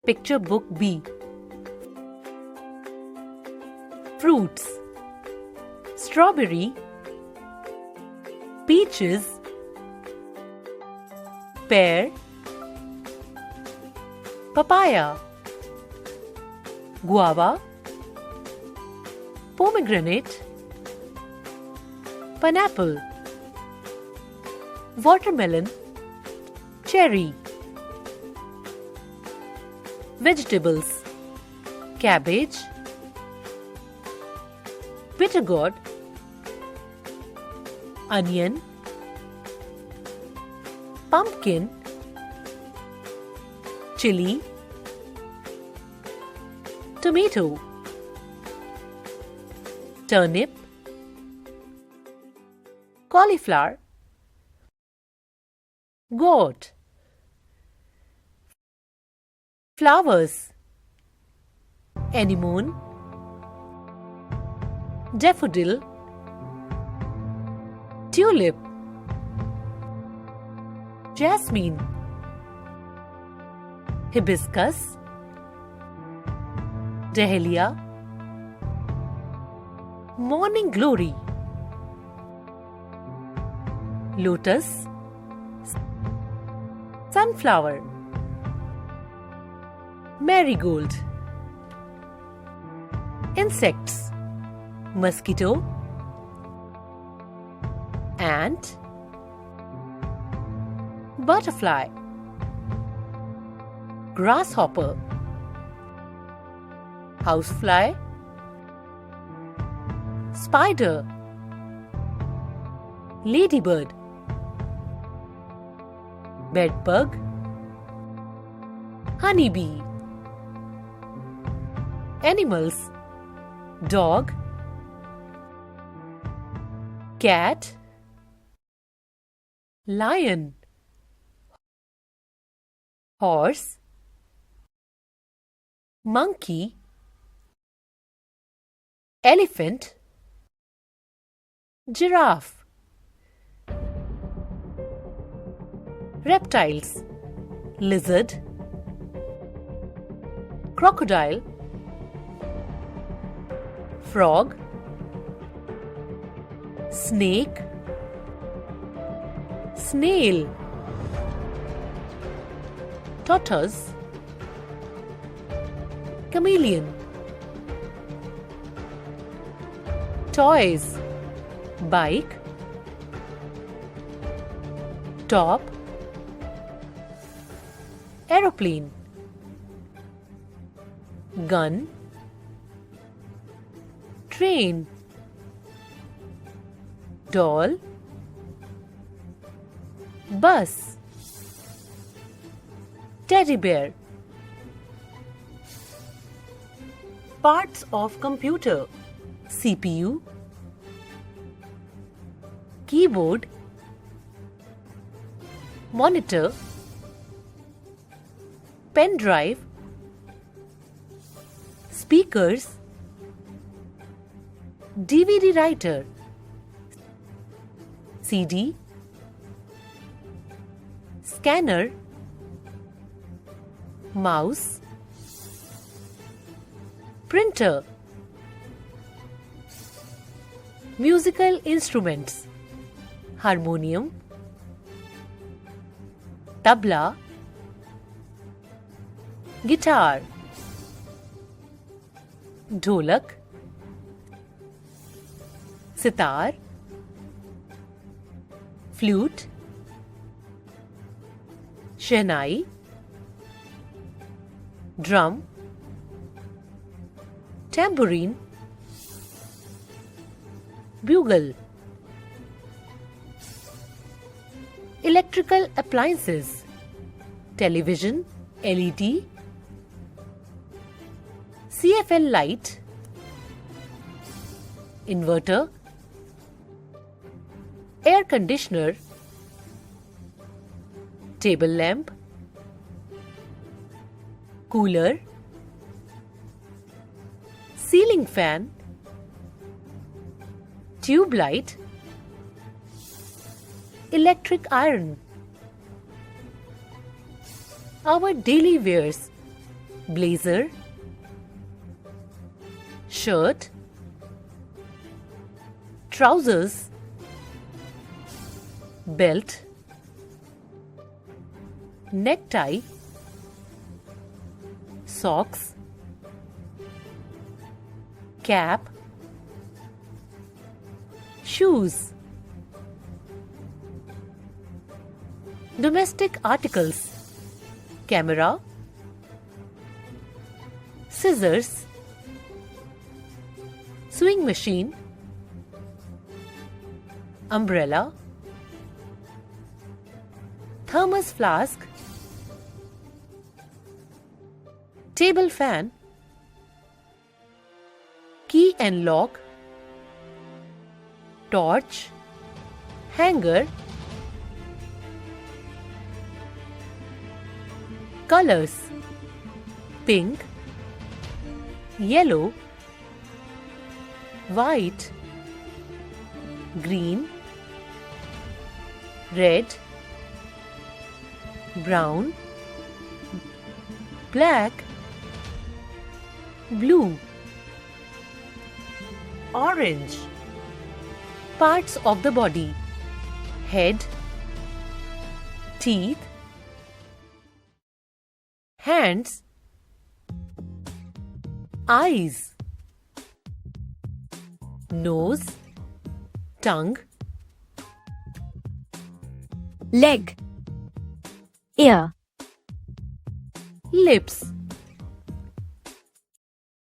Picture book B. Fruits: strawberry, peaches, pear, papaya, guava, pomegranate, pineapple, watermelon, cherry. Vegetables: cabbage, bitter gourd, onion, pumpkin, chili, tomato, turnip, cauliflower, gourd. Flowers: anemone, daffodil, tulip, jasmine, hibiscus, dahlia, morning glory, lotus, sunflower, marigold. Insects: mosquito, ant, butterfly, grasshopper, housefly, spider, ladybird, bedbug, honeybee. Animals: dog, cat, lion, horse, monkey, elephant, giraffe. Reptiles: lizard, crocodile, frog, snake, snail, tortoise, chameleon. Toys: bike, top, aeroplane, gun, train, doll, bus, teddy bear. Parts of computer: CPU, keyboard, monitor, pen drive, speakers, DVD writer, CD, scanner, mouse, printer. Musical instruments: harmonium, tabla, guitar, dholak, sitar, flute, shehnai, drum, tambourine, bugle. Electrical appliances: television, LED, CFL light, inverter, air conditioner, table lamp, cooler, ceiling fan, tube light, electric iron. Our daily wears: blazer, shirt, trousers, belt, necktie, socks, cap, shoes. Domestic articles: camera, scissors, sewing machine, umbrella, thermos flask, table fan, key and lock, torch, hanger. Colors: pink, yellow, white, green, red, brown, black, blue, orange. Parts of the body: head, teeth, hands, eyes, nose, tongue, leg, ear, lips.